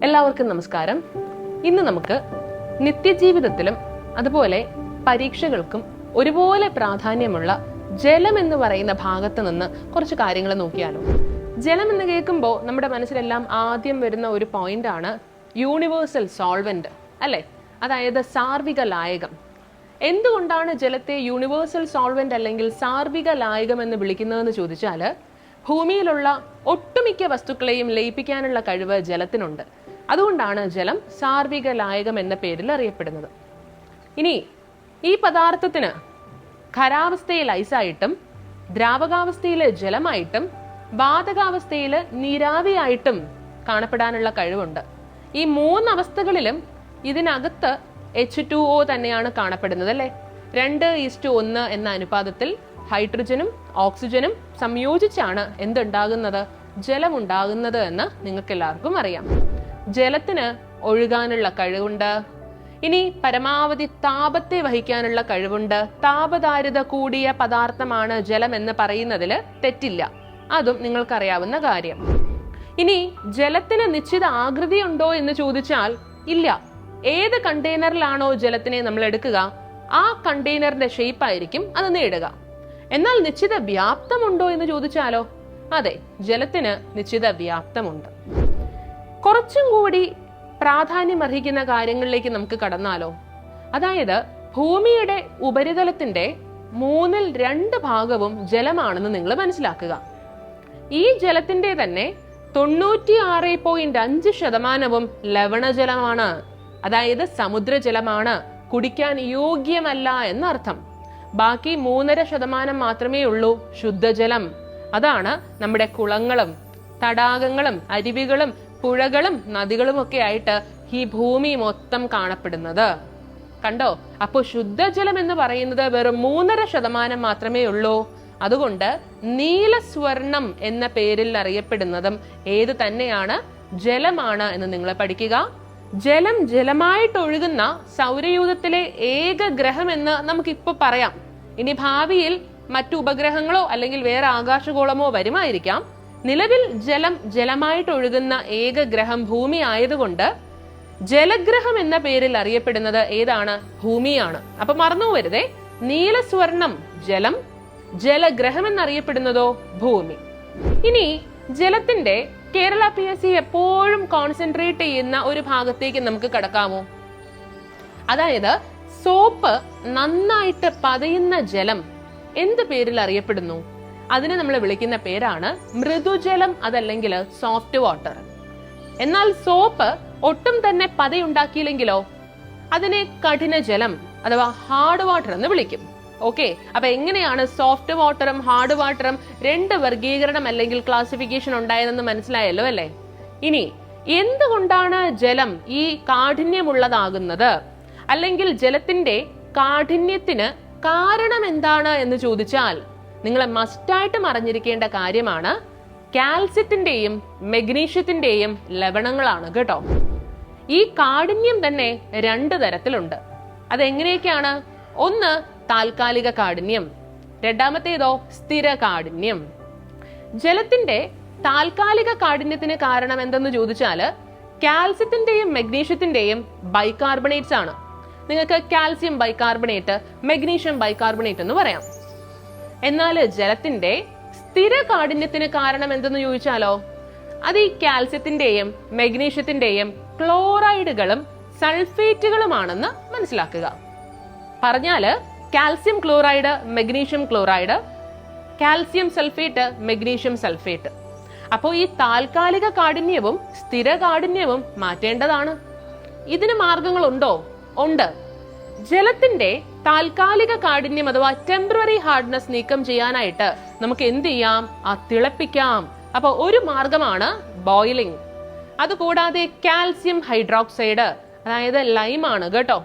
എല്ലാവർക്കും നമസ്കാരം. ഇന്ന് നമുക്ക് നിത്യജീവിതത്തിലും അതുപോലെ പരീക്ഷകൾക്കും ഒരുപോലെ പ്രാധാന്യമുള്ള ജലം എന്ന് പറയുന്ന ഭാഗത്ത് നിന്ന് കുറച്ച് കാര്യങ്ങൾ നോക്കിയാലോ. ജലം എന്ന് കേൾക്കുമ്പോൾ നമ്മുടെ മനസ്സിലെല്ലാം ആദ്യം വരുന്ന ഒരു പോയിന്റ് ആണ് യൂണിവേഴ്സൽ സോൾവെന്റ്, അല്ലെ? അതായത് സാർവിക ലായകം. എന്തുകൊണ്ടാണ് ജലത്തെ യൂണിവേഴ്സൽ സോൾവെന്റ് അല്ലെങ്കിൽ സാർവിക ലായകം എന്ന് വിളിക്കുന്നതെന്ന് ചോദിച്ചാൽ, ഭൂമിയിലുള്ള ഒട്ടുമിക്ക വസ്തുക്കളെയും ലയിപ്പിക്കാനുള്ള കഴിവ് ജലത്തിനുണ്ട്. അതുകൊണ്ടാണ് ജലം സാർവിക ലായകം എന്ന പേരിൽ അറിയപ്പെടുന്നത്. ഇനി ഈ പദാർത്ഥത്തിന് ഖരാവസ്ഥയിൽ ഐസായിട്ടും ദ്രാവകാവസ്ഥയിൽ ജലമായിട്ടും വാതകാവസ്ഥയിൽ നീരാവിയായിട്ടും കാണപ്പെടാനുള്ള കഴിവുണ്ട്. ഈ മൂന്നവസ്ഥകളിലും ഇതിനകത്ത് H2O തന്നെയാണ് കാണപ്പെടുന്നത്, അല്ലേ? 2:1 എന്ന അനുപാതത്തിൽ ഹൈഡ്രജനും ഓക്സിജനും സംയോജിച്ചാണ് എന്തുണ്ടാകുന്നത്? ജലമുണ്ടാകുന്നത് എന്ന് നിങ്ങൾക്ക് എല്ലാവർക്കും അറിയാം. ജലത്തിന് ഒഴുകാനുള്ള കഴിവുണ്ട്. ഇനി പരമാവധി താപത്തെ വഹിക്കാനുള്ള കഴിവുണ്ട്. താപധാരിത കൂടിയ പദാർത്ഥമാണ് ജലം എന്ന് പറയുന്നതിൽ തെറ്റില്ല. അതും നിങ്ങൾക്കറിയാവുന്ന കാര്യം. ഇനി ജലത്തിന് നിശ്ചിത ആകൃതി ഉണ്ടോ എന്ന് ചോദിച്ചാൽ ഇല്ല. ഏത് കണ്ടെയ്നറിലാണോ ജലത്തിനെ നമ്മൾ എടുക്കുക, ആ കണ്ടെയ്നറിന്റെ ഷേപ്പ് ആയിരിക്കും അത് നേടുക. എന്നാൽ നിശ്ചിത വ്യാപ്തമുണ്ടോ എന്ന് ചോദിച്ചാലോ, അതെ, ജലത്തിന് നിശ്ചിത വ്യാപ്തമുണ്ട്. കുറച്ചും കൂടി പ്രാധാന്യം അർഹിക്കുന്ന കാര്യങ്ങളിലേക്ക് നമുക്ക് കടന്നാലോ. അതായത് ഭൂമിയുടെ ഉപരിതലത്തിന്റെ 2/3 ഭാഗവും ജലമാണെന്ന് നിങ്ങൾ മനസ്സിലാക്കുക. ഈ ജലത്തിന്റെ തന്നെ 96.5% ലവണജലമാണ്, അതായത് സമുദ്രജലമാണ്, കുടിക്കാൻ യോഗ്യമല്ല എന്നർത്ഥം. ബാക്കി 3.5% മാത്രമേ ഉള്ളൂ ശുദ്ധജലം. അതാണ് നമ്മുടെ കുളങ്ങളും തടാകങ്ങളും അരുവികളും പുഴകളും നദികളും ഒക്കെ ആയിട്ട് ഈ ഭൂമി മൊത്തം കാണപ്പെടുന്നത്. കണ്ടോ? അപ്പോൾ ശുദ്ധജലം എന്ന് പറയുന്നത് വെറും 3.5% മാത്രമേ ഉള്ളൂ. അതുകൊണ്ട് നീലസ്വർണം എന്ന പേരിൽ അറിയപ്പെടുന്നതും ഏത് തന്നെയാണ്? ജലമാണ് എന്ന് നിങ്ങൾ പഠിക്കുക. ജലം ജലമായിട്ട് ഒഴുകുന്ന സൗരയൂഥത്തിലെ ഏക ഗ്രഹം എന്ന് നമുക്കിപ്പോ പറയാം. ഇനി ഭാവിയിൽ മറ്റു ഉപഗ്രഹങ്ങളോ അല്ലെങ്കിൽ വേറെ ആകാശഗോളമോ വരുമായിരിക്കാം. നിലവിൽ ജലം ജലമായിട്ട് ഒഴുകുന്ന ഏക ഗ്രഹം ഭൂമി ആയതുകൊണ്ട് ജലഗ്രഹം എന്ന പേരിൽ അറിയപ്പെടുന്നത് ഏതാണ്? ഭൂമിയാണ്. അപ്പൊ മറന്നുപോകരുതേ, നീലസ്വർണം ജലം, ജലഗ്രഹം എന്നറിയപ്പെടുന്നതോ ഭൂമി. ഇനി ജലത്തിന്റെ കേരള PSC എപ്പോഴും കോൺസെൻട്രേറ്റ് ചെയ്യുന്ന ഒരു ഭാഗത്തേക്ക് നമുക്ക് കടക്കാമോ? അതായത് സോപ്പ് നന്നായിട്ട് പതയുന്ന ജലം എന്ത് പേരിൽ അറിയപ്പെടുന്നു? അതിനെ നമ്മൾ വിളിക്കുന്ന പേരാണ് മൃദുജലം, അതല്ലെങ്കിൽ സോഫ്റ്റ് വാട്ടർ. എന്നാൽ സോപ്പ് ഒട്ടും തന്നെ പതയുണ്ടാക്കിയില്ലെങ്കിലോ അതിനെ കഠിനജലം അഥവാ ഹാർഡ് വാട്ടർ എന്ന് വിളിക്കും. ഓക്കെ, അപ്പൊ എങ്ങനെയാണ് സോഫ്റ്റ് വാട്ടറും ഹാർഡ് വാട്ടറും 2 വർഗീകരണം അല്ലെങ്കിൽ ക്ലാസിഫിക്കേഷൻ ഉണ്ടായതെന്ന് മനസ്സിലായല്ലോ, അല്ലെ? ഇനി എന്തുകൊണ്ടാണ് ജലം ഈ കാഠിന്യമുള്ളതാകുന്നത്, അല്ലെങ്കിൽ ജലത്തിന്റെ കാഠിന്യത്തിന് കാരണം എന്താണ് എന്ന് ചോദിച്ചാൽ നിങ്ങൾ മസ്റ്റായിട്ടും അറിഞ്ഞിരിക്കേണ്ട കാര്യമാണ് കാൽസ്യത്തിന്റെയും മെഗ്നീഷ്യത്തിന്റെയും ലവണങ്ങളാണ് കേട്ടോ. ഈ കാഠിന്യം തന്നെ 2 തരത്തിലുണ്ട്. അതെങ്ങനെയൊക്കെയാണ്? ഒന്ന് താൽക്കാലിക കാഠിന്യം, രണ്ടാമത്തേതോ സ്ഥിര കാഠിന്യം. ജലത്തിന്റെ താൽക്കാലിക കാഠിന്യത്തിന് കാരണം എന്തെന്ന് ചോദിച്ചാൽ കാൽസ്യത്തിന്റെയും മെഗ്നീഷ്യത്തിന്റെയും ബൈകാർബണേറ്റ്സ് ആണ്. നിങ്ങൾക്ക് കാൽസ്യം ബൈകാർബണേറ്റ്, മെഗ്നീഷ്യം ബൈകാർബണേറ്റ് എന്ന് പറയാം. എന്നാൽ ജലത്തിന്റെ സ്ഥിര കാഠിന്യത്തിന് കാരണം എന്തെന്ന് ചോദിച്ചാലോ, അത് ഈ കാൽസ്യത്തിന്റെയും മെഗ്നീഷ്യത്തിന്റെയും ക്ലോറൈഡുകളും സൾഫേറ്റുകളുമാണെന്ന് മനസ്സിലാക്കുക. പറഞ്ഞാല് calcium chloride, magnesium chloride, calcium sulphate, magnesium sulphate. അപ്പോൾ ഈ താൽക്കാലിക കാഠിന്യവും സ്ഥിര കാഠിന്യവും മാറ്റേണ്ടതാണ്. ഇതിന് മാർഗങ്ങളുണ്ടോ? ഉണ്ട്. ജലത്തിന്റെ താൽക്കാലിക കാഠിന്യം അഥവാ ടെമ്പററി ഹാർഡ്നെസ് നീക്കം ചെയ്യാനായിട്ട് നമുക്ക് എന്ത് ചെയ്യാം? തിളപ്പിക്കാം. അപ്പൊ ഒരു മാർഗമാണ് ബോയിലിംഗ്. അതുകൂടാതെ കാൽസ്യം ഹൈഡ്രോക്സൈഡ്, അതായത് ലൈമാണ് കേട്ടോ.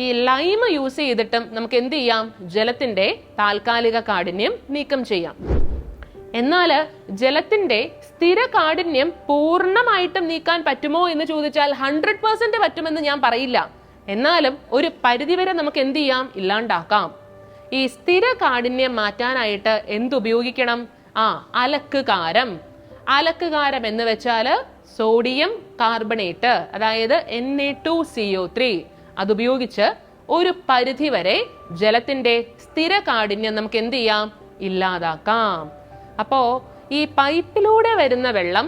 ഈ ലൈം യൂസ് ചെയ്തിട്ടും നമുക്ക് എന്ത് ചെയ്യാം? ജലത്തിന്റെ താൽക്കാലിക കാഠിന്യം നീക്കം ചെയ്യാം. എന്നാൽ ജലത്തിന്റെ സ്ഥിര കാഠിന്യം പൂർണ്ണമായിട്ടും നീക്കാൻ പറ്റുമോ എന്ന് ചോദിച്ചാൽ 100% പറ്റുമെന്ന് ഞാൻ പറയില്ല. എന്നാലും ഒരു പരിധിവരെ നമുക്ക് എന്ത് ചെയ്യാം? ഇല്ലാണ്ടാക്കാം. ഈ സ്ഥിര കാഠിന്യം മാറ്റാനായിട്ട് എന്തുപയോഗിക്കണം? അലക്കുകാരം. അലക്കുകാരം എന്ന് വെച്ചാല് സോഡിയം കാർബണേറ്റ്, അതായത് Na2CO3, അതുപയോഗിച്ച് ഒരു പരിധി വരെ ജലത്തിന്റെ സ്ഥിര കാഠിന്യം നമുക്ക് എന്ത് ചെയ്യാം? ഇല്ലാതാക്കാം. അപ്പോ ഈ പൈപ്പിലൂടെ വരുന്ന വെള്ളം,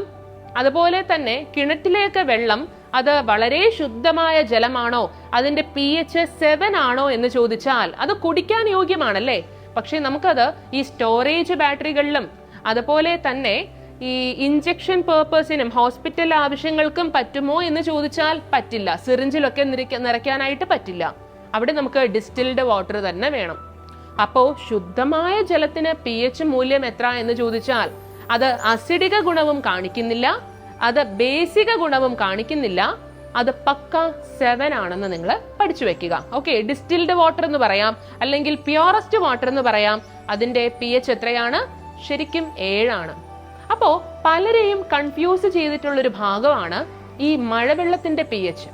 അതുപോലെ തന്നെ കിണറ്റിലേക്ക് വെള്ളം, അത് വളരെ ശുദ്ധമായ ജലമാണോ, അതിന്റെ pH 7 ആണോ എന്ന് ചോദിച്ചാൽ അത് കുടിക്കാൻ യോഗ്യമാണല്ലേ. പക്ഷെ നമുക്കത് ഈ സ്റ്റോറേജ് ബാറ്ററികളിലും അതുപോലെ തന്നെ ഈ ഇഞ്ചക്ഷൻ പേർപ്പസിനും ഹോസ്പിറ്റൽ ആവശ്യങ്ങൾക്കും പറ്റുമോ എന്ന് ചോദിച്ചാൽ പറ്റില്ല. സിറിഞ്ചിലൊക്കെ നിറയ്ക്കാനായിട്ട് പറ്റില്ല. അവിടെ നമുക്ക് ഡിസ്റ്റിൽഡ് വാട്ടർ തന്നെ വേണം. അപ്പോ ശുദ്ധമായ ജലത്തിന് pH മൂല്യം എത്ര എന്ന് ചോദിച്ചാൽ അത് അസിഡിക ഗുണവും കാണിക്കുന്നില്ല, അത് ബേസിക ഗുണവും കാണിക്കുന്നില്ല, അത് പക്ക 7 ആണെന്ന് നിങ്ങൾ പഠിച്ചു വെക്കുക. ഓക്കെ, ഡിസ്റ്റിൽഡ് വാട്ടർ എന്ന് പറയാം, അല്ലെങ്കിൽ പ്യൂറസ്റ്റ് വാട്ടർ എന്ന് പറയാം. അതിന്റെ pH എത്രയാണ്? ശരിക്കും 7 ആണ്. അപ്പോ പലരെയും കൺഫ്യൂസ് ചെയ്തിട്ടുള്ളൊരു ഭാഗമാണ് ഈ മഴവെള്ളത്തിന്റെ pH.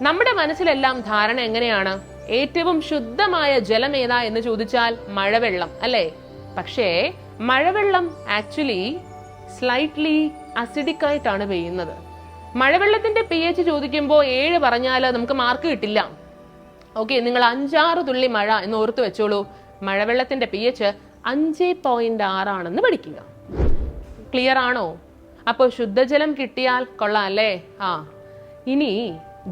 നമ്മുടെ മനസ്സിലെല്ലാം ധാരണ എങ്ങനെയാണ്? ഏറ്റവും ശുദ്ധമായ ജലം ഏതാ എന്ന് ചോദിച്ചാൽ മഴവെള്ളം അല്ലേ. പക്ഷേ മഴവെള്ളം ആക്ച്വലി സ്ലൈറ്റ്ലി അസിഡിക് ആയിട്ടാണ് പെയ്യുന്നത്. മഴവെള്ളത്തിന്റെ pH ചോദിക്കുമ്പോൾ 7 പറഞ്ഞാൽ നമുക്ക് മാർക്ക് കിട്ടില്ല. ഓക്കെ, നിങ്ങൾ 5-6 തുള്ളി മഴ എന്ന് ഓർത്ത് വെച്ചോളൂ. മഴവെള്ളത്തിന്റെ pH 5.6 ആണെന്ന് പഠിക്കുക. ക്ലിയർ ആണോ? അപ്പോൾ ശുദ്ധജലം കിട്ടിയാൽ കൊള്ളാം അല്ലേ? ഇനി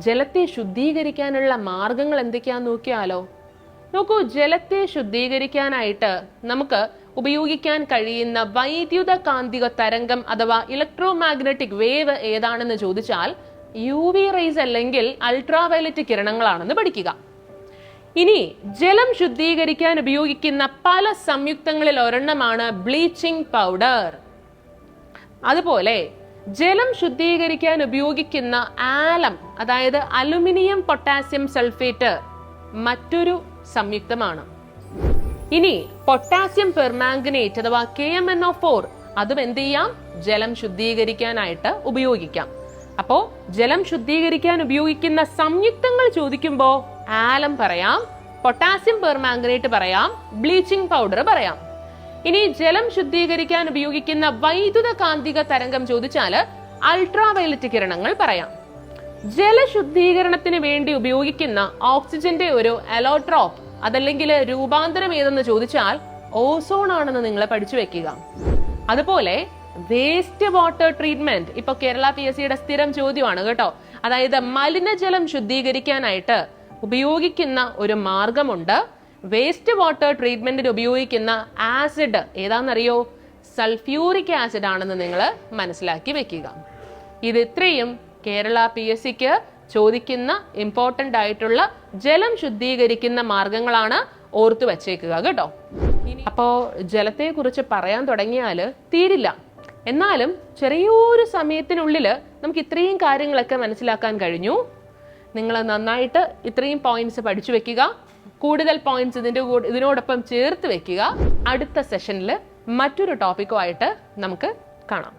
ജലത്തെ ശുദ്ധീകരിക്കാനുള്ള മാർഗങ്ങൾ എന്തൊക്കെയാന്ന് നോക്കിയാലോ. നോക്കൂ, ജലത്തെ ശുദ്ധീകരിക്കാനായിട്ട് നമുക്ക് ഉപയോഗിക്കാൻ കഴിയുന്ന വൈദ്യുത കാന്തിക തരംഗം അഥവാ ഇലക്ട്രോമാഗ്നറ്റിക് വേവ് ഏതാണെന്ന് ചോദിച്ചാൽ UV റേസ് അല്ലെങ്കിൽ അൾട്രാവയലറ്റ് കിരണങ്ങളാണെന്ന് പഠിക്കുക. ഇനി ജലം ശുദ്ധീകരിക്കാൻ ഉപയോഗിക്കുന്ന പല സംയുക്തങ്ങളിൽ ഒരെണ്ണമാണ് ബ്ലീച്ചിങ് പൗഡർ. അതുപോലെ ജലം ശുദ്ധീകരിക്കാൻ ഉപയോഗിക്കുന്ന ആലം, അതായത് അലുമിനിയം പൊട്ടാസ്യം സൾഫേറ്റ്, മറ്റൊരു സംയുക്തമാണ്. ഇനി പൊട്ടാസ്യം പെർമാംഗനേറ്റ് അഥവാ KMnO4, അതും എന്ത് ചെയ്യാം? ജലം ശുദ്ധീകരിക്കാനായിട്ട് ഉപയോഗിക്കാം. അപ്പോ ജലം ശുദ്ധീകരിക്കാൻ ഉപയോഗിക്കുന്ന സംയുക്തങ്ങൾ ചോദിക്കുമ്പോ ആലം പറയാം, പൊട്ടാസ്യം പെർമാംഗനേറ്റ് പറയാം, ബ്ലീച്ചിങ് പൗഡർ പറയാം. ഇനി ജലം ശുദ്ധീകരിക്കാൻ ഉപയോഗിക്കുന്ന വൈദ്യുത കാന്തിക തരംഗം ചോദിച്ചാല് അൾട്രാവയലറ്റ് കിരണങ്ങൾ പറയാം. ജലശുദ്ധീകരണത്തിന് വേണ്ടി ഉപയോഗിക്കുന്ന ഓക്സിജന്റെ ഒരു അലോട്രോപ്പ് അതല്ലെങ്കിൽ രൂപാന്തരം ഏതെന്ന് ചോദിച്ചാൽ ഓസോൺ ആണെന്ന് നിങ്ങൾ പഠിച്ചു വെക്കുക. അതുപോലെ വേസ്റ്റ് വാട്ടർ ട്രീറ്റ്മെന്റ് ഇപ്പൊ കേരള PSCയുടെ സ്ഥിരം ചോദ്യമാണ് കേട്ടോ. അതായത് മലിനജലം ശുദ്ധീകരിക്കാനായിട്ട് ഉപയോഗിക്കുന്ന ഒരു മാർഗമുണ്ട്. വേസ്റ്റ് വാട്ടർ ട്രീറ്റ്മെന്റിന് ഉപയോഗിക്കുന്ന ആസിഡ് ഏതാണെന്നറിയോ? സൾഫ്യൂറിക് ആസിഡ് ആണെന്ന് നിങ്ങൾ മനസ്സിലാക്കി വെക്കുക. ഇത് ഇത്രയും കേരള PSCക്ക് ചോദിക്കുന്ന ഇമ്പോർട്ടന്റ് ആയിട്ടുള്ള ജലം ശുദ്ധീകരിക്കുന്ന മാർഗങ്ങളാണ്. ഓർത്തു വച്ചേക്കുക കേട്ടോ. അപ്പോ ജലത്തെ കുറിച്ച് പറയാൻ തുടങ്ങിയാൽ തീരില്ല. എന്നാലും ചെറിയൊരു സമയത്തിനുള്ളിൽ നമുക്ക് ഇത്രയും കാര്യങ്ങളൊക്കെ മനസ്സിലാക്കാൻ കഴിഞ്ഞു. നിങ്ങൾ നന്നായിട്ട് ഇത്രയും പോയിന്റ്സ് പഠിച്ചു വെക്കുക. കൂടുതൽ പോയിന്റ്സ് ഇതിനോടൊപ്പം ചേർത്ത് വെക്കുക. അടുത്ത സെഷനിൽ മറ്റൊരു ടോപ്പിക്കുമായിട്ട് നമുക്ക് കാണാം.